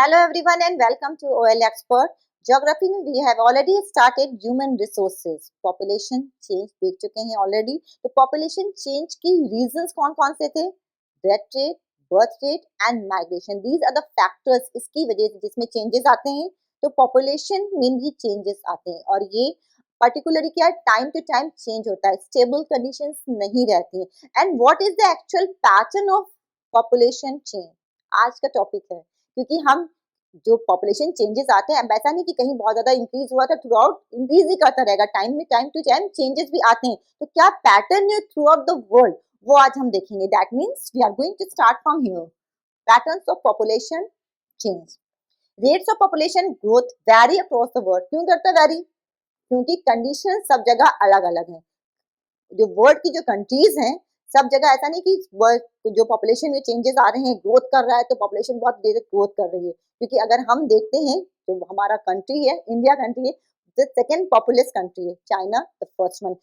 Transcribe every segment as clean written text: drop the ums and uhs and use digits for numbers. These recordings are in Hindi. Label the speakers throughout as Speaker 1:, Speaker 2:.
Speaker 1: Hello everyone and welcome to OL Expert. Geography में we have already started human resources. Population change देख चुके हैं already. तो population change की reasons कौन कौन से थे? Death rate, birth rate and migration. These are the factors इसकी वजह से जिसमें changes आते हैं. तो population में भी changes आते हैं और ये particularly क्या time to time change होता है. Stable conditions नहीं रहती हैं. And what is the actual pattern of population change? आज का टॉपिक है क्योंकि हम जो पॉपुलेशन चेंजेस आते हैं ऐसा नहीं कि कहीं बहुत ज्यादा इंक्रीज हुआ था थ्रू आउट इंक्रीज ही करता रहेगा टाइम टू टाइम चेंजेस भी आते हैं तो क्या पैटर्न है थ्रू आउट द वर्ल्ड वो आज हम देखेंगे that means we are going to start from here patterns of population change rates of population growth vary across the world क्यों करता वैरी क्योंकि कंडीशन सब जगह अलग अलग है जो वर्ल्ड की जो कंट्रीज हैं सब जगह ऐसा नहीं कि जो पॉपुलेशन में चेंजेस आ रहे हैं ग्रोथ कर रहा है तो पॉपुलेशन बहुत देर ग्रोथ कर रही है क्योंकि अगर हम देखते हैं जो हमारा कंट्री है इंडिया कंट्री है द सेकेंड पॉपुलस कंट्री है चाइना द फर्स्ट वन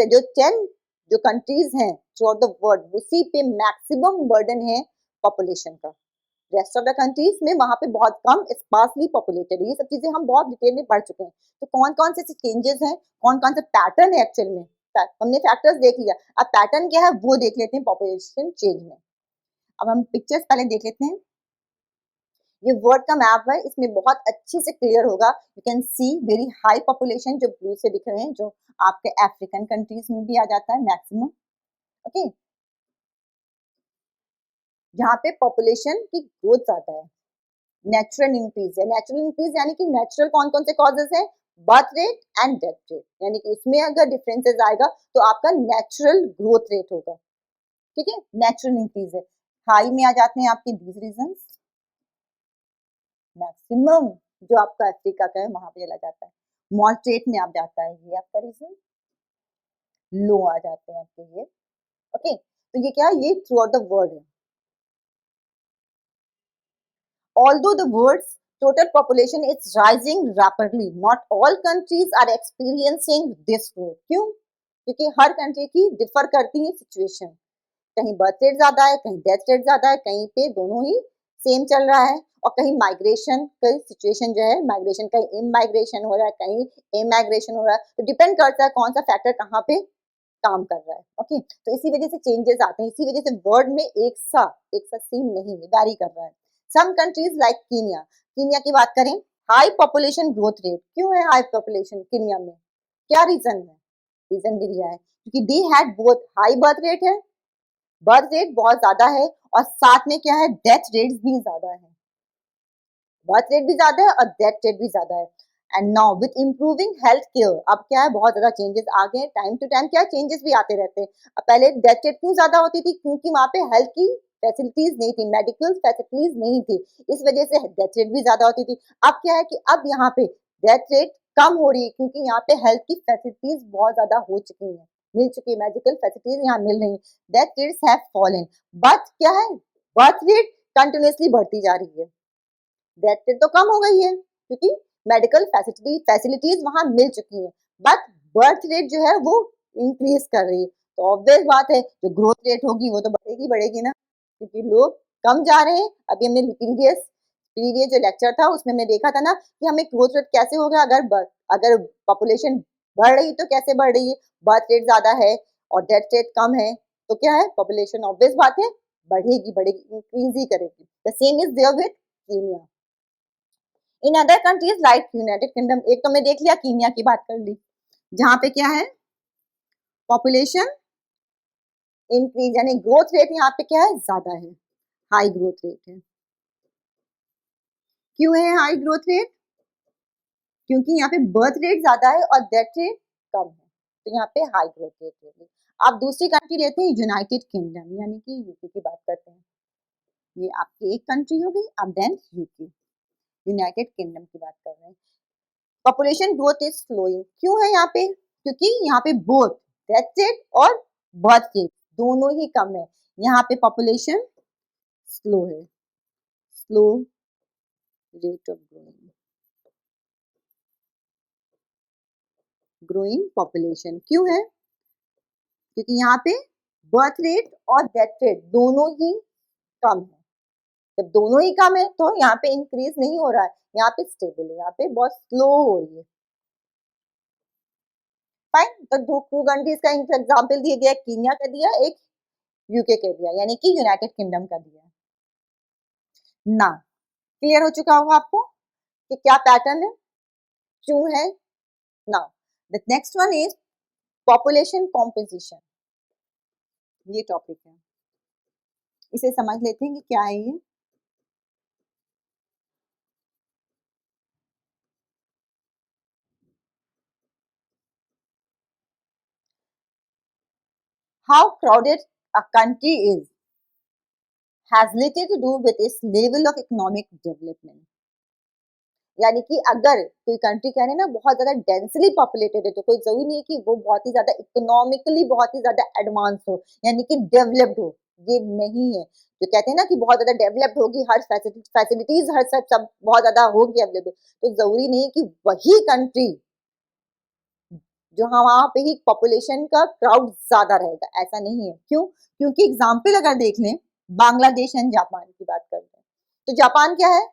Speaker 1: जो 10 जो कंट्रीज हैं थ्रू आउट द वर्ल्ड उसी पे मैक्सिमम बर्डन है पॉपुलेशन का रेस्ट ऑफ द कंट्रीज में वहां पे बहुत कम स्पार्सली पॉपुलेटेड है ये सब चीजें हम बहुत डिटेल में पढ़ चुके हैं तो कौन कौन से चेंजेस हैं कौन कौन से पैटर्न है एक्चुअल में हमने फैक्टर्स देख लिया अब पैटर्न क्या है वो देख लेते हैं पॉपुलेशन चेंज में अब हम पिक्चर्स पहले देख लेते हैं ये वर्ल्ड का मैप है इसमें बहुत अच्छे से क्लियर होगा you can C very high population जो ब्लू से दिख रहे हैं जो आपके अफ्रीकन कंट्रीज में भी आ जाता है मैक्सिमम ओके जहाँ पे पॉपुलेशन की ग्रोथ ज्यादा है नेचुरल इंक्रीज यानी कि नेचुरल कौन कौन से कॉजेस है birth rate and death rate यानी कि उसमें अगर डिफरेंसेस आएगा तो आपका नेचुरल ग्रोथ रेट होगा ठीक है नेचुरल इंक्रीज है हाई में आ जाते हैं आपके दीज रीजंस मैक्सिमम जो आपका अफ्रीका का है वहां पे चला जाता है मॉडरेट में आ जाता है ये आपका रीजन लो आ जाते हैं आपके ये ओके तो ये क्या है ये थ्रू आउट द वर्ल्ड है although the world's total population is rising rapidly not all countries are experiencing this growth क्यों क्योंकि हर कंट्री की डिफर करती है सिचुएशन कहीं बर्थ रेट ज्यादा है कहीं डेथ रेट ज्यादा है कहीं पे दोनों ही सेम चल रहा है और कहीं माइग्रेशन का सिचुएशन जो है माइग्रेशन कहीं इमाइग्रेशन हो रहा है कहीं इमाइग्रेशन हो रहा है तो डिपेंड करता है कौन सा फैक्टर कहाँ पे काम कर रहा है ओके तो इसी वजह से चेंजेस आते हैं इसी वजह से वर्ल्ड में एक सा सीन नहीं है वेरी कर रहा है सम कंट्रीज लाइक कीनिया की बात करें हाई पॉपुलेशन ग्रोथ रेट क्यों है हाई पॉपुलेशन कीनिया में क्या रीजन है रीजन भी दिया है क्योंकि they had both high birth rate है बर्थ रेट बहुत ज्यादा है और साथ में क्या है डेथ रेट भी ज्यादा है बर्थ रेट भी ज्यादा है और डेथ रेट भी ज्यादा है and now with improving health care अब क्या है बहुत ज्यादा चेंजेस आ गए टाइम टू टाइम क्या चेंजेस भी आते रहते हैं अब पहले डेथ रेट क्यों ज्यादा होती थी क्योंकि वहां पे हेल्थ की फैसिलिटीज नहीं थी मेडिकल फैसिलिटीज नहीं थी इस वजह से डेथ रेट भी ज्यादा होती थी अब क्या है कि अब यहाँ पे डेथ रेट कम हो रही है क्योंकि यहाँ पे हेल्थ की फैसिलिटीज बहुत ज्यादा हो चुकी है मिल चुकी है मेडिकल फैसिलिटीज यहाँ मिल रही है death rates have fallen but क्या है बर्थ रेट कंटिन्यूसली बढ़ती जा रही है डेथ रेट तो कम हो गई है क्योंकि मेडिकल फैसिलिटीज वहां मिल चुकी है बट बर्थ रेट जो है वो इंक्रीज कर रही है तो ऑब्वियस बात है जो ग्रोथ रेट होगी वो तो बढ़ेगी ना क्योंकि लोग कम जा रहे हैं अभी हमने प्रीवियस जो लेक्चर था उसमें हमने देखा था ना कि हमें ग्रोथ रेट कैसे होगा अगर पॉपुलेशन बढ़ रही तो कैसे बढ़ रही है बर्थ रेट ज्यादा है और डेथ रेट कम है तो क्या है पॉपुलेशन ऑब्वियस बात है बढ़ेगी इंक्रीज ही करेगी the same is there with Kenya in other countries like United Kingdom एक तो मैं देख लिया कीनिया की बात कर ली जहां पे क्या है पॉपुलेशन इंक्रीज यानी ग्रोथ रेट यहाँ पे क्या है ज्यादा है हाई ग्रोथ रेट है क्यों है हाई ग्रोथ रेट क्योंकि यहाँ पे बर्थ रेट ज्यादा है और डेथ रेट कम है तो यहाँ पे हाई ग्रोथ रेट होगी आप दूसरी कंट्री लेते हैं यूनाइटेड किंगडम यानी कि यूके की बात करते हैं ये आपकी एक कंट्री हो गई अब देन यूके यूनाइटेड किंगडम की बात कर रहे हैं पॉपुलेशन ग्रोथ इज स्लोइंग क्यों है यहाँ पे क्योंकि यहाँ पे बोथ डेथ रेट और बर्थ रेट दोनों ही कम है यहाँ पे पॉपुलेशन स्लो है slow rate of growing population क्यों है क्योंकि यहाँ पे बर्थ रेट और डेथ रेट दोनों ही कम है जब दोनों ही कम है तो यहाँ पे इंक्रीज नहीं हो रहा है, यहाँ पे स्टेबल है, यहाँ पे बहुत स्लो हो रही है। फाइन, तो टू कंट्रीज का एग्जाम्पल दिया गया, कीनिया का दिया, एक यूके का दिया, यानी कि यूनाइटेड किंगडम का दिया। ना क्लियर हो चुका होगा आपको कि क्या पैटर्न है, क्यों है। Now the next one is population composition, ये टॉपिक है, इसे समझ लेते हैं कि क्या है ये। How crowded a country is has little to do with its level of economic development, यानी कि अगर कोई कंट्री कह रहे हैं ना बहुत ज्यादा डेंसली पॉपुलेटेड है, तो कोई जरूरी नहीं है कि वो बहुत ही ज्यादा इकोनॉमिकली बहुत ही ज्यादा एडवांस हो, यानी कि डेवलप्ड हो, ये नहीं है। जो कहते हैं ना कि बहुत ज्यादा डेवलप्ड होगी, हर फैसिलिटीज हर सब बहुत ज्यादा होगी अवेलेबल, तो जरूरी नहीं है कि वही कंट्री जो वहां पे ही पॉपुलेशन का क्राउड ज्यादा रहेगा, ऐसा नहीं है। क्यों? क्योंकि एग्जाम्पल अगर देख लें, बांग्लादेश एंड जापान की बात करते हैं, तो जापान क्या है,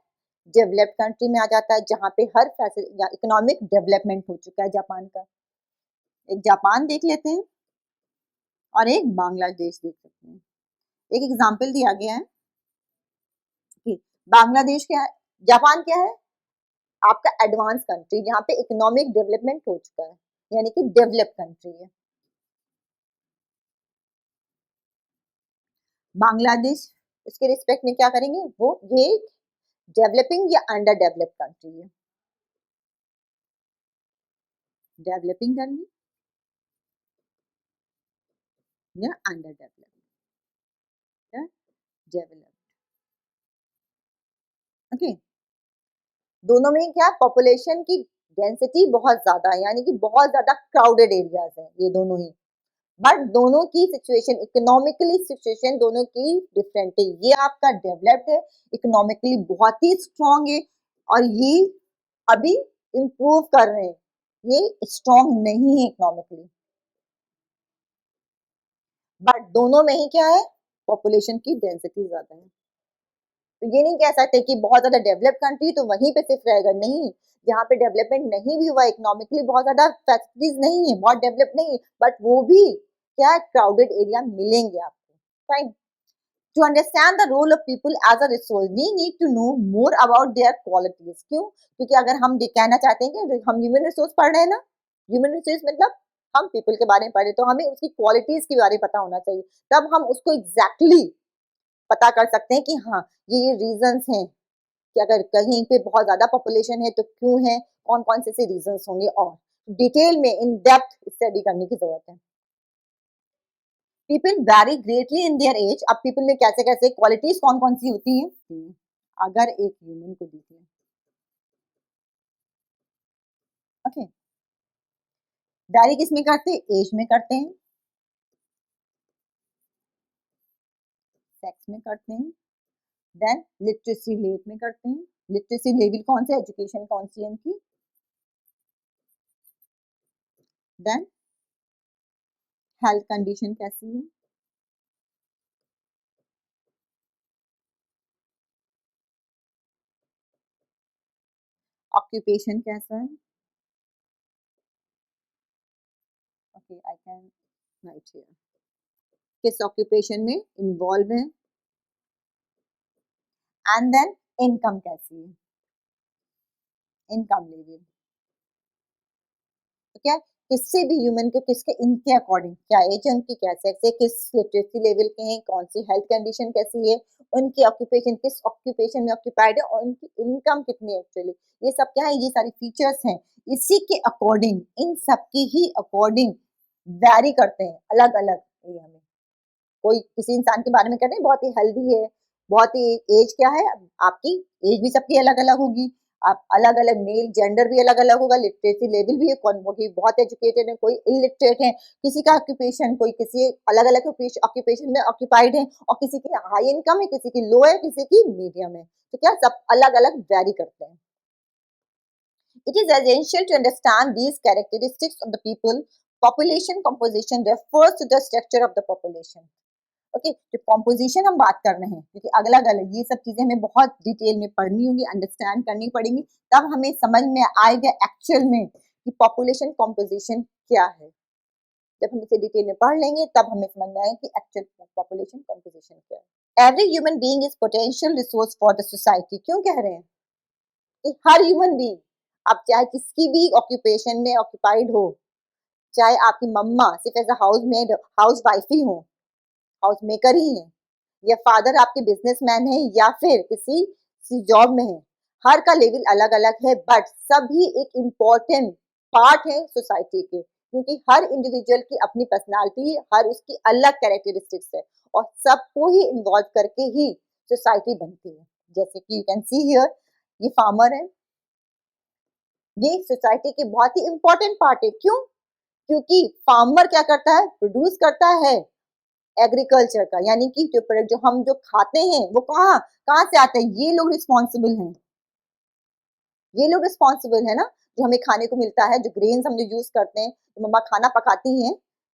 Speaker 1: डेवलप्ड कंट्री में आ जाता है, जहां पे हर फैसिलिटी इकोनॉमिक डेवलपमेंट हो चुका है जापान का। एक जापान देख लेते हैं और एक बांग्लादेश देख सकते हैं। एक एग्जाम्पल दिया गया है कि बांग्लादेश क्या है, जापान क्या है, आपका एडवांस कंट्री जहाँ पे इकोनॉमिक डेवलपमेंट हो चुका है, यानी कि डेवलप कंट्री है। बांग्लादेश इसके रिस्पेक्ट में क्या करेंगे, वो ये डेवलपिंग या अंडर डेवलप कंट्री है, डेवलपिंग कंट्री या अंडर डेवलप या डेवलप। ओके, दोनों में क्या पॉपुलेशन की डेंसिटी बहुत ज्यादा है, यानी कि बहुत ज्यादा क्राउडेड एरियाज हैं ये दोनों ही, बट दोनों की सिचुएशन इकोनॉमिकली सिचुएशन दोनों की डिफरेंट है। ये आपका डेवलप्ड है, इकोनॉमिकली बहुत ही स्ट्रांग है, और ये अभी इम्प्रूव कर रहे हैं, ये स्ट्रांग नहीं है इकोनॉमिकली, बट दोनों में ही क्या है, पॉपुलेशन की डेंसिटी ज्यादा है। तो ये नहीं कह सकते कि बहुत ज्यादा डेवलप कंट्री तो वहीं पे सिर्फ रहेगा, नहीं, जहाँ पे डेवलपमेंट नहीं भी हुआ इकोनॉमिकली, बहुत ज्यादा फैसिलिटीज नहीं है, बहुत डेवलप नहीं, बट वो भी क्या क्राउडेड एरिया मिलेंगे आपको। Fine, to understand the role of people as a resource we need to know more about their qualities. क्यों? क्योंकि अगर हम कहना चाहते हैं कि हम ह्यूमन रिसोर्स पढ़ रहे हैं ना, ह्यूमन रिसोर्स मतलब हम पीपल के बारे में पढ़ रहे, तो हमें उसकी क्वालिटीज के बारे में पता होना चाहिए, तब हम उसको एग्जैक्टली पता कर सकते हैं कि हाँ ये रीजंस हैं कि अगर कहीं पे बहुत ज्यादा पॉपुलेशन है तो क्यों है, कौन कौन से रीजंस होंगे, और डिटेल में इन डेप्थ स्टडी करने की जरूरत है। People vary greatly in their age, अब पीपल में कैसे कैसे क्वालिटीज कौन कौन सी होती हैं, अगर एक ह्यूमन को देखिए, ओके, वैरी किस में करते हैं, एज में करते हैं, सेक्स में करते हैं, देन लिटरेसी लेवल में करते हैं, लिटरेसी लेवल कौन सा, एजुकेशन कौन सी है इनकी, देन हेल्थ कंडीशन कैसी है, ऑक्यूपेशन कैसा है, okay I can write here, किस ऑक्यूपेशन में इन्वॉल्व है, एंड देन इनकम कैसी है, इनकम लेवल, तो क्या किससे भी ह्यूमन को किसके इनके अकॉर्डिंग क्या एज है उनकी, क्या सेक्स है, किस लिटरेसी लेवल के हैं, कौन सी हेल्थ कंडीशन कैसी है, उनकी ऑक्यूपेशन किस ऑक्यूपेशन में ऑक्यूपाइड है, और उनकी इनकम कितनी है एक्चुअली, ये सब क्या है, ये सारी फीचर्स हैं, इसी के अकॉर्डिंग इन सब की ही अकॉर्डिंग वैरी करते हैं अलग अलग एरिया में। कोई किसी इंसान के बारे में कहते हैं बहुत ही हेल्दी है, बहुत ही एज क्या है, आपकी एज भी सबकी अलग अलग होगी, आप अलग अलग मेल जेंडर भी अलग अलग होगा, लिटरेसी लेवल भी है, कौन कोई बहुत एजुकेटेड है, कोई इलिटरेट है, किसी का ऑक्यूपेशन कोई किसी अलग अलग ऑक्यूपेशन में ऑक्यूपाइड है, और किसी की हाई इनकम है, किसी की लो है, किसी की मीडियम है, तो क्या सब अलग अलग वेरी करते हैं। It is essential to understand these characteristics of the people. Population composition refers to the structure of the population. Okay, जो कॉम्पोजिशन हम बात कर रहे हैं, क्योंकि अलग अलग ये सब चीजें हमें बहुत डिटेल में पढ़नी होगी, अंडरस्टैंड करनी पड़ेंगी, तब हमें समझ में आएगा एक्चुअल में कि पॉपुलेशन कॉम्पोजिशन क्या है। जब हम इसे डिटेल में पढ़ लेंगे तब हमें समझ में आएगा कि एक्चुअल पॉपुलेशन कॉम्पोजिशन क्या है। Every human being is potential resource for the society. क्यों कह रहे हैं कि हर ह्यूमन बीइंग, आप चाहे किसकी भी ऑक्यूपेशन में ऑक्यूपाइड हो, चाहे आपकी मम्मा सिर्फ as a house maid housewife ही हो, हाउस मेकर ही है, या फादर आपके बिजनेसमैन है या फिर किसी जॉब में है, हर का लेवल अलग अलग है, बट सभी एक इम्पोर्टेंट पार्ट है सोसाइटी के, क्योंकि हर इंडिविजुअल की अपनी पर्सनालिटी है, हर उसकी अलग कैरेक्टरिस्टिक्स है और सबको ही इन्वॉल्व करके ही सोसाइटी बनती है। जैसे कि यू कैन सी हियर, ये फार्मर है, ये सोसाइटी के बहुत ही इंपॉर्टेंट पार्ट है। क्यों? क्योंकि फार्मर क्या करता है, प्रोड्यूस करता है एग्रीकल्चर का, यानी कि जो प्रोडक्ट जो हम जो खाते हैं वो कहाँ कहाँ से आते हैं, ये लोग रिस्पॉन्सिबल हैं, ये लोग रिस्पॉन्सिबल है ना, जो हमें खाने को मिलता है, जो ग्रेन्स हम जो यूज करते हैं, जो मम्मा खाना पकाती हैं,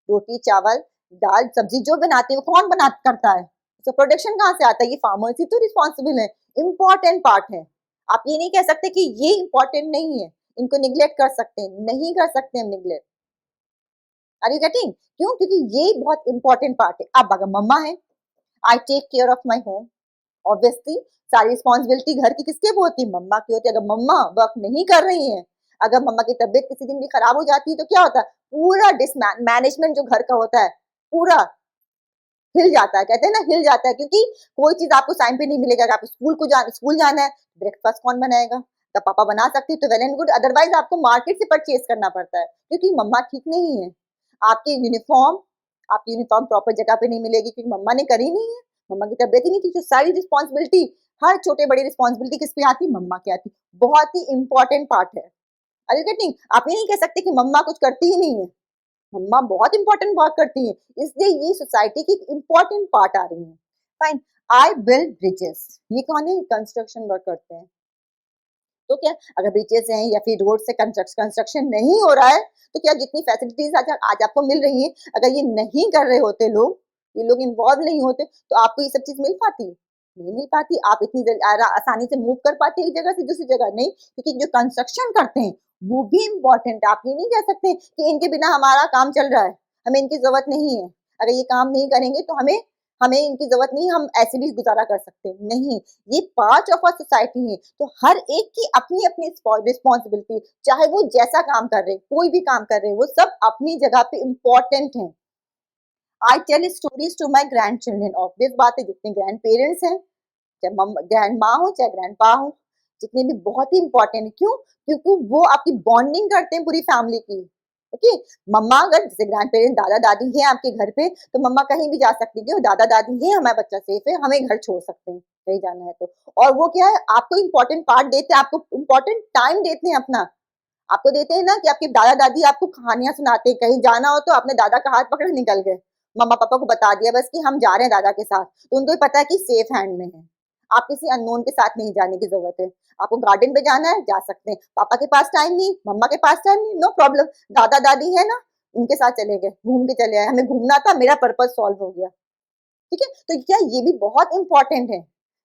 Speaker 1: रोटी चावल दाल सब्जी जो बनाते हैं वो कौन बना करता है, तो प्रोडक्शन कहाँ से आता है, ये फार्मर्स ही तो रिस्पॉन्सिबल है, इम्पॉर्टेंट पार्ट है। आप ये नहीं कह सकते कि ये इम्पोर्टेंट नहीं है, इनको निग्लेक्ट कर सकते हैं, नहीं कर सकते हम निग्लेक्ट। Are you getting? क्यों? क्योंकि ये बहुत इंपॉर्टेंट पार्ट है। अब अगर मम्मा है, I take care of my home, obviously सारी रिस्पॉन्सिबिलिटी घर की किसके वो होती है, मम्मा की होती है। अगर मम्मा वर्क नहीं कर रही है, अगर मम्मा की तबीयत किसी दिन भी खराब हो जाती है, तो क्या होता है, पूरा डिसमैनेजमेंट जो घर का होता है पूरा हिल जाता है, कहते हैं ना हिल जाता है, क्योंकि कोई चीज आपको टाइम पे नहीं मिलेगा। आप स्कूल जाना है, ब्रेकफास्ट कौन बनाएगा, तो पापा बना सकती है तो वेल एंड गुड, अदरवाइज आपको मार्केट से परचेज करना पड़ता है, क्योंकि मम्मा ठीक नहीं है। आपकी यूनिफॉर्म प्रॉपर जगह पे नहीं मिलेगी, क्योंकि मम्मा ने करी नहीं है, मम्मा की तबियत ही नहीं थी, तो सारी रिस्पॉन्सिबिलिटी, हर छोटे बड़ी रिस्पॉन्सिबिलिटी किस पे आती, मम्मा की आती। बहुत ही इंपॉर्टेंट पार्ट है। Are you getting? आप ये नहीं कह सकते कि मम्मा कुछ करती ही नहीं है, मम्मा बहुत इंपॉर्टेंट वर्क करती है, इसलिए ये सोसाइटी की इंपॉर्टेंट पार्ट आ रही है। फाइन। आई बिल्ड ब्रिजेस, ये कौन है, कंस्ट्रक्शन वर्क करते हैं। तो क्या अगर ब्रिजेस हैं या फिर रोड से कंस्ट्रक्शन नहीं हो रहा है, तो क्या जितनी फैसिलिटीज आज आपको मिल रही है, अगर ये नहीं कर रहे होते लोग, ये लोग इन्वॉल्व नहीं होते, तो आपको ये सब चीज मिल पाती, नहीं मिल पाती। आप इतनी आसानी से मूव कर पाते एक जगह से दूसरी जगह, नहीं, क्योंकि जो कंस्ट्रक्शन करते हैं वो भी इम्पोर्टेंट है। आप ये नहीं कह सकते कि इनके बिना हमारा काम चल रहा है, हमें इनकी जरूरत नहीं है, अगर ये काम नहीं करेंगे तो हमें हमें इनकी जरूरत नहीं, हम ऐसे भी गुजारा कर सकते हैं, नहीं, ये पार्ट ऑफ अ सोसाइटी है, तो हर एक की अपनी अपनी रिस्पॉन्सिबिलिटी, चाहे वो जैसा काम कर रहे, कोई भी काम कर रहे, वो सब अपनी जगह पे इम्पोर्टेंट है। I tell stories to my grandchildren, obvious बात है, जितने ग्रैंड पेरेंट्स हैं, चाहे ग्रैंड माँ हो चाहे ग्रैंड पा हो, जितने भी बहुत ही इंपॉर्टेंट है। क्यों? क्योंकि वो आपकी बॉन्डिंग करते हैं पूरी फैमिली की। ओके, मम्मा अगर जैसे ग्रैंड पेरेंट दादा दादी है आपके घर पे, तो मम्मा कहीं भी जा सकती है, दादा दादी है, हमारा बच्चा सेफ है, हमें घर छोड़ सकते हैं कहीं जाना है तो। और वो क्या है, आपको इंपॉर्टेंट पार्ट देते हैं, आपको इंपॉर्टेंट टाइम देते हैं अपना, आपको देते हैं ना, कि आपके दादा दादी आपको कहानियां सुनाते हैं, कहीं जाना हो तो अपने दादा का हाथ पकड़ निकल गए, मम्मा पापा को बता दिया बस कि हम जा रहे हैं दादा के साथ, तो उनको पता है कि सेफ हैंड में है। आप किसी अननोन के साथ नहीं जाने की जरूरत है, आपको गार्डन पे जाना है जा सकते हैं, पापा के पास टाइम नहीं, मम्मा के पास टाइम नहीं, नो प्रॉब्लम, दादा दादी है ना, उनके साथ चले गए, घूम के चले आए, हमें घूमना था, मेरा पर्पज सॉल्व हो गया। ठीक है, तो क्या ये भी बहुत इंपॉर्टेंट है।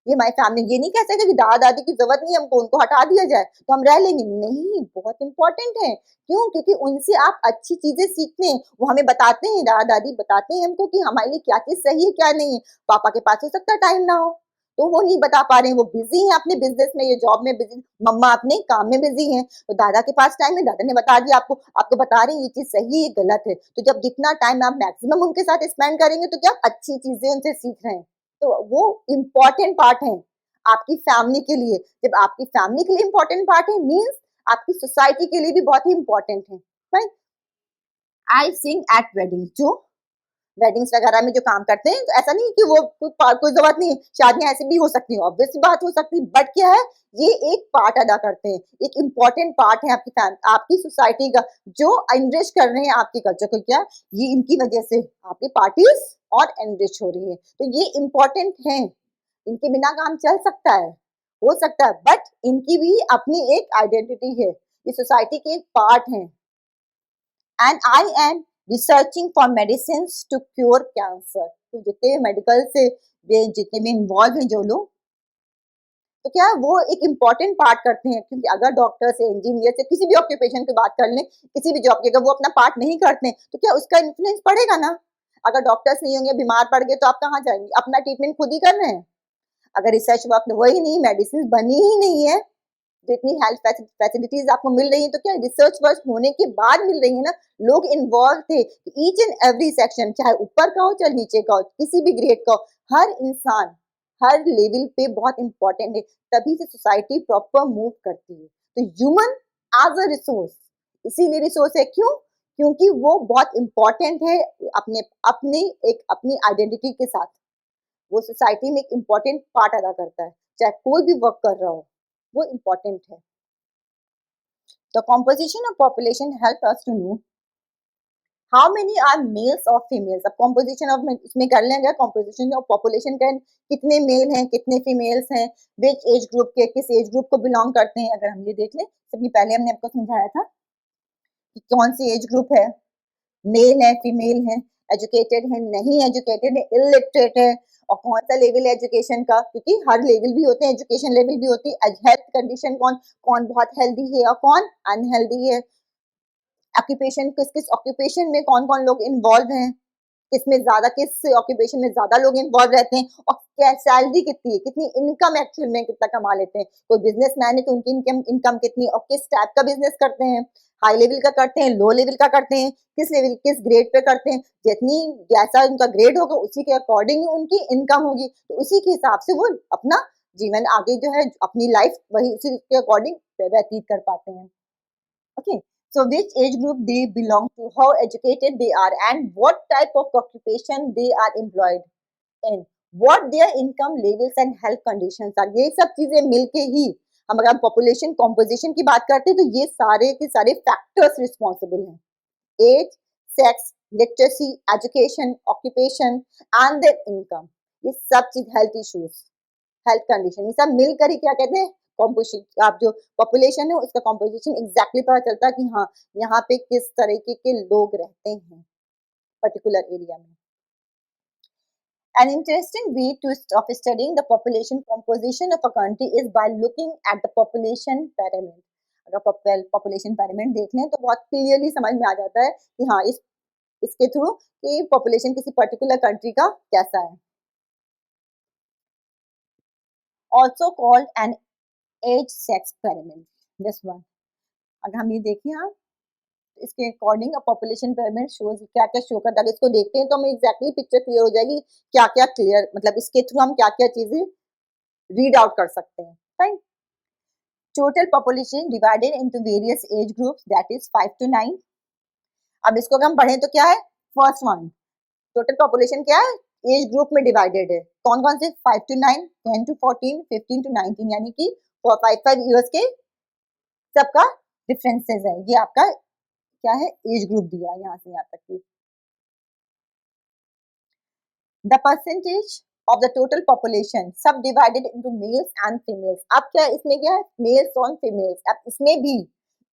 Speaker 1: ये हमारी फैमिली, ये नहीं कह सकते कि दादा दादी की जरूरत नहीं, हमको उनको हटा दिया जाए तो हम रह लेंगे, नहीं, बहुत इंपॉर्टेंट है। क्यों? क्योंकि उनसे आप अच्छी चीजें सीखते हैं, वो हमें बताते हैं, दादा दादी बताते हैं हमको कि हमारे लिए क्या चीज सही है क्या नहीं है। पापा के पास हो सकता है टाइम ना हो, तो वो नहीं बता पा रहे हैं, वो बिजी हैं अपने बिजनेस में, ये जॉब में बिजी, मम्मा अपने काम में बिजी हैं, तो दादा के पास टाइम है, दादा ने बता दिया आपको, आपको बता रहे हैं ये चीज सही है ये गलत है, तो जब जितना टाइम आप मैक्सिमम उनके साथ स्पेंड करेंगे, तो क्या अच्छी चीजें उनसे सीख रहे हैं, तो वो इम्पोर्टेंट पार्ट है आपकी फैमिली के लिए। जब आपकी फैमिली के लिए इम्पोर्टेंट पार्ट है, मीन्स आपकी सोसाइटी के लिए भी बहुत ही इम्पोर्टेंट है। राइट। आई सिंग एट वेडिंग, जो वेडिंग्स वगैरह में जो काम करते हैं, तो ऐसा नहीं कि वो कोई जरूरत नहीं है, शादियां ऐसे भी हो सकती हैं, ऑब्वियस बात हो सकती है, बट क्या है, ये एक पार्ट अदा करते हैं, एक इम्पॉर्टेंट पार्ट है आपकी आपकी सोसाइटी का, जो एनरिच कर रहे हैं आपके कल्चर को। क्या ये इनकी वजह से आपकी पार्टीज और एनरिच हो रही है, तो ये इम्पोर्टेंट है, इनके बिना काम चल सकता है, हो सकता है, बट इनकी भी अपनी एक आइडेंटिटी है, ये सोसाइटी के एक पार्ट है। And I am researching for medicine to cure cancer. तो जितने मेडिकल से जितने भी इन्वॉल्व हैं जो लोग, तो क्या वो एक इम्पॉर्टेंट पार्ट करते हैं, क्योंकि अगर डॉक्टर से, इंजीनियर से, किसी भी ऑक्यूपेशन की बात कर लें, किसी भी जॉब की, अगर वो अपना पार्ट नहीं करते हैं तो क्या उसका इन्फ्लुएंस पड़ेगा ना। अगर डॉक्टर्स नहीं होंगे, बीमार पड़ गए, तो आप कहाँ जाएंगे, अपना ट्रीटमेंट खुद ही कर रहे हैं। अगर रिसर्च वर्क वही नहीं, मेडिसिन बनी ही नहीं है, जितनी हेल्थ फैसिलिटीज आपको मिल रही है, तो क्या रिसर्च वर्क होने के बाद मिल रही है ना। लोग इन्वॉल्व थे, ईच एंड एवरी सेक्शन, चाहे ऊपर का हो चाहे नीचे का हो, किसी भी ग्रेड का हो, हर इंसान हर लेवल पे बहुत इंपॉर्टेंट है, तभी से सोसाइटी प्रॉपर मूव करती है। तो ह्यूमन एज अ रिसोर्स, इसीलिए रिसोर्स है, क्यों? क्योंकि वो बहुत इंपॉर्टेंट है, अपने अपने एक अपनी आइडेंटिटी के साथ वो सोसाइटी में एक इम्पॉर्टेंट पार्ट अदा करता है, चाहे कोई भी वर्क कर रहा हो, वो इम्पॉर्टेंट है। The composition of population help us to know how many are males or females। अब composition of इसमें कर लेंगे, composition of population का कितने मेल हैं, कितने फीमेल्स हैं, which एज ग्रुप के, किस एज ग्रुप को बिलोंग करते हैं। अगर हम ये देख लें, सबसे पहले हमने आपको समझाया था कि कौन सी एज ग्रुप है, मेल है, फीमेल है, एजुकेटेड है, नहीं एजुकेटेड है, इलिटरेट है, और कौन सा लेवल है एजुकेशन का, क्योंकि हर लेवल भी होते हैं, एजुकेशन लेवल भी होती है, हेल्थ कंडीशन कौन कौन बहुत हेल्दी है और कौन अनहेल्दी है, ऑक्यूपेशन किस किस ऑक्यूपेशन में कौन कौन लोग इन्वॉल्व हैं, किसमें ज्यादा, किस ऑक्यूपेशन में ज्यादा लोग इन्वॉल्व रहते हैं, और क्या सैलरी कितनी है, कितनी इनकम एक्चुअल में कितना कमा लेते हैं। कोई बिजनेसमैन है तो उनकी इनकम इनकम कितनी, और किस टाइप का बिजनेस करते हैं, हाई लेवल का करते हैं, लो लेवल का करते हैं, किस लेवल किस ग्रेड पे करते हैं, जितनी जैसा उनका ग्रेड होगा उसी के अकॉर्डिंग उनकी इनकम होगी, तो उसी के हिसाब से वो अपना जीवन आगे जो है अपनी लाइफ वही उसी के अकॉर्डिंग व्यतीत कर पाते हैं। Okay, so which age group they belong to, how educated they are, and what type of occupation they are employed in, what their income levels and health conditions are। ये सब चीजें मिलके ही हम अगर पॉपुलेशन कॉम्पोजिशन की बात करते हैं, तो ये सारे के सारे फैक्टर्स रिस्पॉन्सिबल हैं। Age, sex, literacy, education, occupation and their income, ये सब चीज, हेल्थ इश्यूज, हेल्थ कंडीशन, ये सब मिलकर ही क्या कहते हैं, कॉम्पोजिशन। आप जो पॉपुलेशन है उसका कॉम्पोजिशन एग्जैक्टली पता चलता है कि हाँ यहाँ पे किस तरीके के लोग रहते हैं पर्टिकुलर एरिया में। An interesting way of studying the population composition of a country is by looking at the population pyramid। अगर पॉपुलेशन pyramid देख लें तो बहुत क्लियरली समझ में आ जाता है कि हाँ इसके थ्रू कि पॉपुलेशन किसी पर्टिकुलर कंट्री का कैसा है। Also called an age sex pyramid, this one। अगर हम ये देखें, आप इसके अकॉर्डिंग पॉपुलेशन पिरामिड शोज क्या क्या शो करता है, अगर इसको देखते हैं तो हमें एग्जैक्टली पिक्चर क्लियर हो जाएगी, क्या क्या क्लियर, मतलब इसके थ्रू हम क्या क्या चीजें रीड आउट कर सकते हैं। Fine. Total population divided into various age groups, that is 5 to 9। अब इसको अगर हम पढ़ें तो क्या है, फर्स्ट वन, टोटल पॉपुलेशन क्या है, एज ग्रुप में डिवाइडेड है, कौन कौन से, 5 to 9, 10 to 14, 15 to 19, यानी कि 5 ईयर्स के सबका डिफरेंसेस है। ये आपका क्या है, एज ग्रुप दिया है यहाँ से यहाँ तक की। The percentage of the total population सब divided into males and females. अब क्या है, इसमें क्या है, मेल्स और फीमेल्स। अब इसमें भी,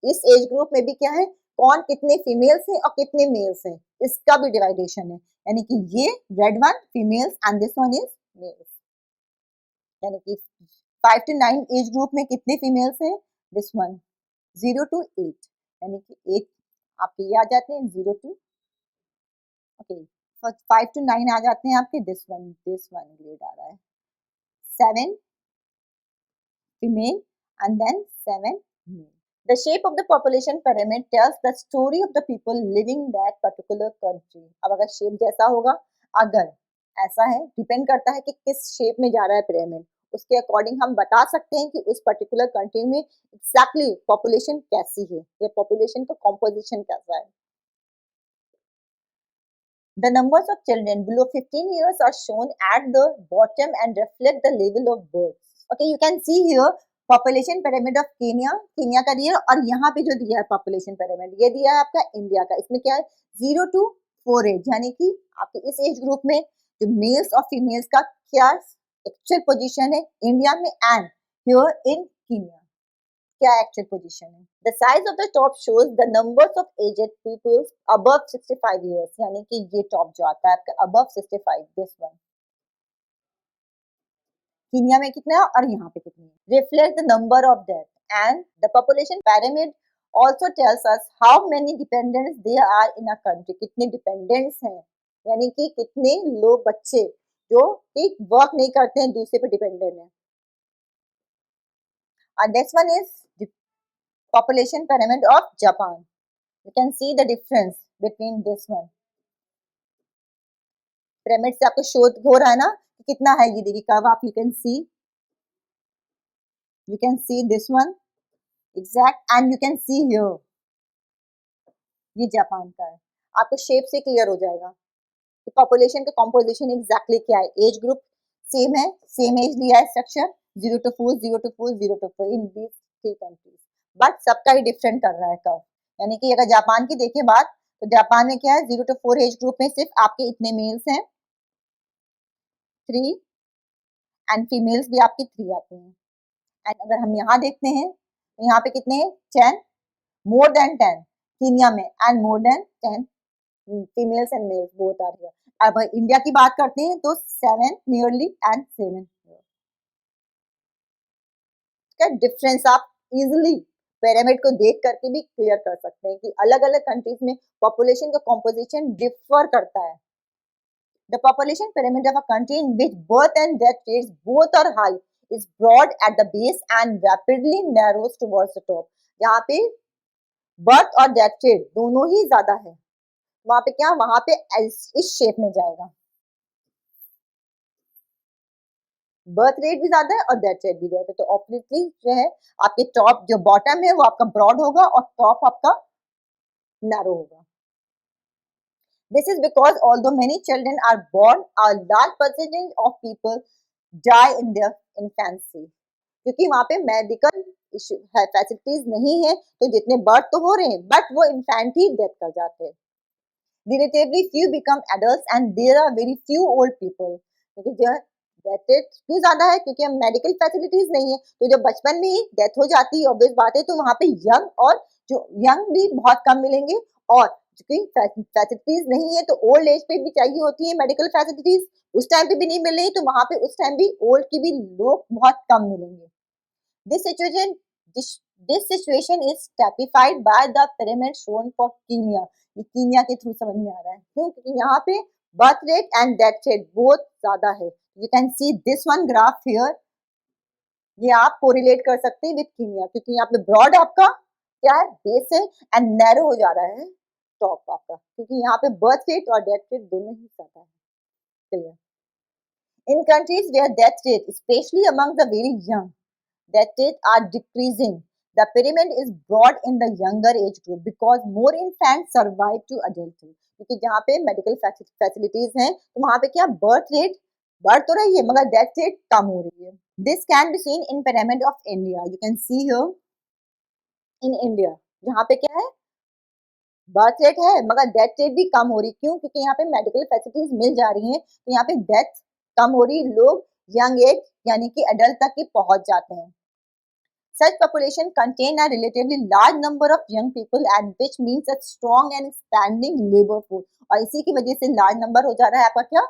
Speaker 1: इस एज ग्रुप में भी क्या है, कौन कितने फीमेल्स हैं और कितने मेल्स हैं, इसका भी डिवाइडेशन है। यानी कि ये red one females and this one is males. यानी कि 5 to 9 एज ग्रुप में कितने फीमेल्स हैं, दिस वन 0 to 8, यानी कि 8 आपके ये आ जाते हैं, 0 to ओके 5 to 9 आ जाते हैं आपके, दिस वन ग्रेड आ रहा है, 7 female and then 7 male। The shape of the population pyramid tells the story of the people living that particular country। अब अगर शेप जैसा होगा, अगर ऐसा है, डिपेंड करता है कि किस शेप में जा रहा है पिरामिड, उसके अकॉर्डिंग हम बता सकते हैं कि उस पर्टिकुलर कंट्री में एग्जैक्टली पॉपुलेशन कैसी है या पॉपुलेशन का कॉम्पोजिशन कैसा है। The numbers of children below 15 years are shown at the bottom and reflect the level of birth। Okay, you can see here population pyramid of Kenya का दिया है, और यहाँ पे जो दिया है पॉपुलेशन पिरामिड, ये दिया है आपका इंडिया का। इसमें क्या है, 0 to 4 एज, यानी कि आपके इस एज ग्रुप में जो मेल्स और फीमेल्स का क्या एक्चुअल पोजीशन है इंडिया में एंड हियर इन केनिया। क्या एक्चुअल पोजीशन है। The size of the top shows the numbers of aged people above 65 years, यानी कि ये टॉप जो आता है आपका अबव 65, दिस वन कीनिया में कितना है और यहाँ पे कितनी है, reflect the number of death and the population pyramid also tells us how many dependents they are in a country, कितने डिपेंडेंट्स हैं, यानी कि कितने लोग बच्चे जो एक वर्क नहीं करते हैं दूसरे पे डिपेंडेंट है। And next one is the population pyramid of Japan. You can see the difference between this one. Pyramid से आपको शो हो रहा है ना कि कितना है, ये देखिए कर्व आप you can see this one exact and you can see here, ये जापान का है, आपको शेप से क्लियर हो जाएगा कि पॉपुलेशन का कॉम्पोजिशन एग्जैक्टली क्या है। एज ग्रुप सेम है, सेम एज लिया है structure 0 to 4 0 to 4 0 to 4 in these 3 countries, but सबका ही डिफरेंट कर रहा है कर्व। यानी कि अगर जापान की देखें बात तो जापान में क्या है 0 to 4 एज ग्रुप में सिर्फ आपके इतने मेल्स हैं 3 एंड फीमेल्स भी आपकी 3 आते हैं। एंड अगर हम यहाँ देखते हैं तो यहाँ पे कितने हैं 10, मोर देन 10 कीनिया में and more than 10 females and males both are here. अब इंडिया की बात करते हैं तो 7 नियरली एंड 7 का डिफरेंस आप इजिली पिरामिड को देख करके भी क्लियर कर सकते हैं कि अलग अलग कंट्रीज में पॉपुलेशन का कॉम्पोजिशन डिफर करता है। The population pyramid of a country in which birth and death rates both are high is broad at the base and rapidly narrows towards the top. यहाँ पे बर्थ और डेथ रेट दोनों ही ज्यादा है, वहां पे क्या, वहां पे इस शेप में जाएगा, बर्थ रेट भी ज्यादा है और डेथ रेट भी ज्यादा है, तो ऑब्वियसली जो है आपके टॉप जो बॉटम है वो आपका ब्रॉड होगा और टॉप आपका नैरो होगा। This is because although many children are born, a large percentage of people die in their infancy. क्योंकि वहाँ पे मेडिकल इश्यू है, फैसिलिटीज नहीं है, तो जितने बर्थ तो हो रहे हैं बट वो इन्फेंट ही डेथ कर जाते हैं। Relatively few become adults and there are very few old people. क्योंकि जो डेथ रेट क्यों ज्यादा है, क्योंकि हम मेडिकल फैसिलिटीज नहीं है, तो जब बचपन में ही डेथ हो जाती है ऑब्वियस बात है, तो वहाँ पे यंग और जो यंग भी बहुत कम मिलेंगे, और क्योंकि फैसिलिटीज नहीं है तो ओल्ड एज पे भी चाहिए होती है मेडिकल फैसिलिटीज, उस टाइम पे भी नहीं मिल रही, तो वहां पे उस टाइम भी ओल्ड की भी लोग बहुत कम मिलेंगे। This situation is typified by the pyramid shown for Kenya. ये कीनिया के थ्रू समझ में आ रहा है क्यों, क्योंकि यहाँ पे birth rate and death rate बहुत ज्यादा है। You can see this one graph here, ये आप कोरिलेट कर सकते हैं विद कीनिया, क्योंकि यहाँ पे ब्रॉड आपका क्या है बेस है एंड नैरो हो जा रहा है टॉप आपका, क्योंकि यहाँ पे बर्थ रेट और डेथ रेट दोनों ही ज्यादा है। Clear. In countries where death rate specially among the very young, death rate are decreasing, the pyramid is broad in the younger age group because more infant survive to adulthood. क्योंकि जहाँ पे मेडिकल फैसिलिटीज हैं तो वहाँ पे क्या बर्थ रेट बढ़ तो रही है मगर डेथ रेट कम हो रही है। This can be seen in pyramid of India. You can see here in India, जहाँ पे क्या है बर्थ रेट है मगर डेथ रेट भी कम हो रही, क्यों, क्योंकि यहाँ पे मेडिकल फैसिलिटीज मिल जा रही हैं, तो यहाँ पे डेथ कम हो रही, लोग यंग एज यानी कि एडल्ट तक ही पहुंच जाते हैं। Such population contain a relatively large number of young people and which means a strong and expanding labor force. और इसी की वजह से लार्ज नंबर हो जा रहा है आपका क्या,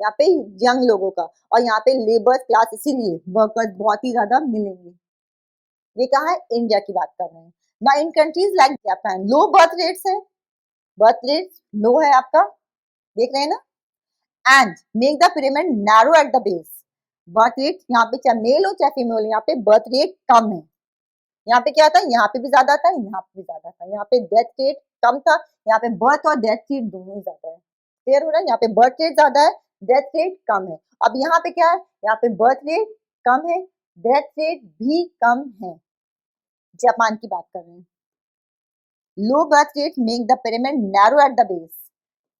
Speaker 1: यहाँ पे यंग लोगों का, और यहाँ पे लेबर क्लास इसीलिए वर्कर्स बहुत ही ज्यादा मिलेंगे। ये कहा है इंडिया की बात कर रहे हैं। ना in countries like Japan low birth rates है, बर्थ रेट लो है आपका, देख रहे हैं ना, and make the pyramid narrow at the base. Birth rate यहाँ पे चाहे मेल हो चाहे फीमेल, यहाँ पे बर्थ रेट कम है, यहाँ पे क्या था, यहाँ पे भी ज्यादा था, यहाँ पे भी ज्यादा था, यहाँ पे डेथ रेट कम था, यहाँ पे बर्थ और डेथ रेट दोनों ही ज्यादा है। क्लियर हो रहा है, यहाँ पे बर्थ रेट ज्यादा है, डेथ रेट कम है। अब यहाँ पे क्या है, यहाँ पे बर्थ रेट कम है, डेथ रेट भी कम है। जापान की बात कर रहे हैं। Low birth rate make the pyramid narrow at the base,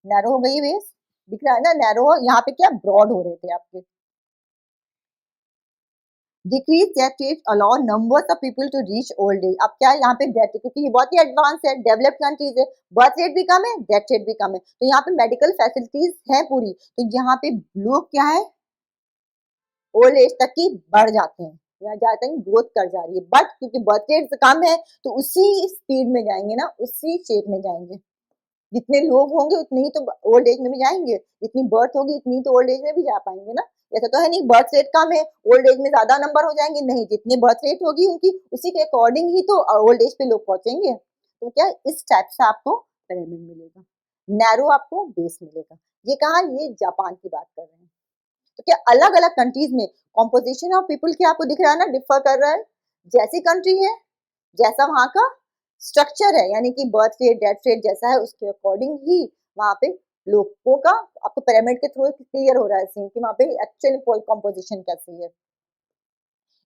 Speaker 1: narrow हो गई बेस, दिख रहा है ना नैरो, यहाँ पे क्या ब्रॉड हो रहे थे आपके। Decrease death rate allow numbers of people to reach old age. अब क्या है यहाँ पे डेथ, क्योंकि ये बहुत ही एडवांस है, डेवलप्ड कंट्रीज है, बर्थ रेट भी कम है, डेथ रेट भी कम है, तो यहाँ पे मेडिकल फैसिलिटीज है पूरी, तो यहाँ पे लोग क्या है ओल्ड एज तक की बढ़ जाते हैं। यहाँ जहाँ तक ग्रोथ कर जा रही है, बट क्योंकि बर्थ रेट कम है तो उसी स्पीड में जाएंगे ना, उसी शेप में जाएंगे। जितने लोग होंगे उतने ही तो ओल्ड एज में भी जाएंगे, जितनी बर्थ होगी उतनी तो ओल्ड एज में भी जा पाएंगे ना। ऐसा तो है नहीं बर्थ रेट कम है ओल्ड एज में ज्यादा नंबर हो जाएंगे, नहीं, जितनी बर्थ रेट होगी उनकी उसी के अकॉर्डिंग ही तो ओल्ड एज पे लोग पहुंचेंगे। तो क्या इस टाइप से आपको पिरामिड मिलेगा, नैरो आपको बेस मिलेगा। ये कहा, ये जापान की बात कर रहे हैं। तो क्या अलग अलग कंट्रीज में कॉम्पोजिशन ऑफ पीपल क्या आपको दिख रहा है ना, डिफर कर रहा है। जैसी कंट्री है, जैसा वहां का स्ट्रक्चर है, यानी कि बर्थ रेट डेथ रेट जैसा है उसके अकॉर्डिंग ही वहां पे लोगों का आपको पिरामिड के थ्रू क्लियर हो रहा है सीन कि वहां पे एक्चुअल कॉम्पोजिशन कैसी है।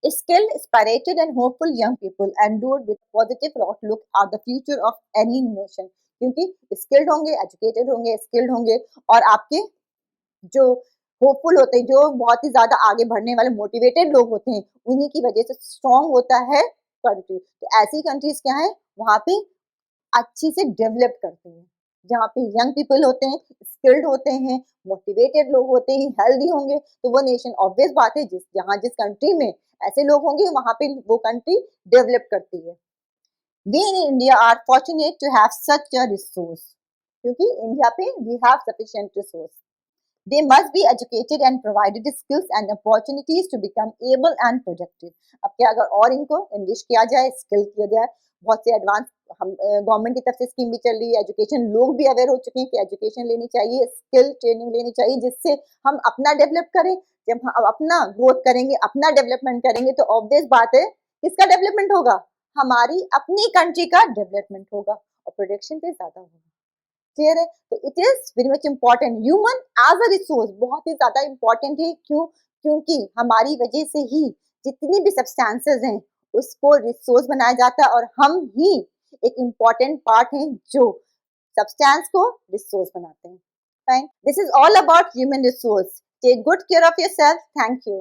Speaker 1: Skilled, spirited and hopeful young people endured with positive outlook are the future of any nation। क्योंकि स्किल्ड होंगे, एजुकेटेड होंगे, स्किल्ड होंगे और आपके जो होपफुल होते हैं, जो बहुत ही ज्यादा आगे बढ़ने वाले मोटिवेटेड लोग होते हैं, उन्हीं की वजह से स्ट्रॉन्ग होता है कंट्री। तो ऐसी कंट्रीज क्या है, वहां पे अच्छी से डेवलप करती हैं, जहाँ पे यंग पीपल होते हैं, स्किल्ड होते हैं, मोटिवेटेड लोग होते हैं, हेल्दी होंगे, तो वो नेशन ऑब्वियस बात है जिस कंट्री में ऐसे लोग होंगे वहां पे वो कंट्री डेवलप करती है। We in India are fortunate to have such a resource, क्योंकि इंडिया पे we have sufficient resource. They must be educated and provided skills and opportunities to become able and productive। अब क्या अगर और इनको इंग्लिश किया जाए, स्किल किया जाए, बहुत से एडवांस हम गवर्नमेंट की तरफ से स्कीम भी चल रही है, एजुकेशन लोग भी अवेयर हो चुके हैं कि एजुकेशन लेनी चाहिए, स्किल ट्रेनिंग लेनी चाहिए, जिससे हम अपना डेवलप करें। जब हम अपना ग्रोथ करेंगे, अपना डेवलपमेंट करेंगे, तो ऑब्वियस बात है किसका डेवलपमेंट होगा, हमारी अपनी कंट्री का डेवलपमेंट होगा और प्रोडक्शन पे ज्यादा होगा। क्लियर है। तो it is very much important, human as a resource बहुत ही ज्यादा इम्पॉर्टेंट है। क्यों? क्योंकि हमारी वजह से ही जितनी भी सब्सटेंसेस हैं उसको रिसोर्स बनाया जाता है, और हम ही एक इम्पॉर्टेंट पार्ट हैं जो सब्सटेंस को रिसोर्स बनाते हैं। Fine, this is all about human resource. Take good care of yourself. Thank you.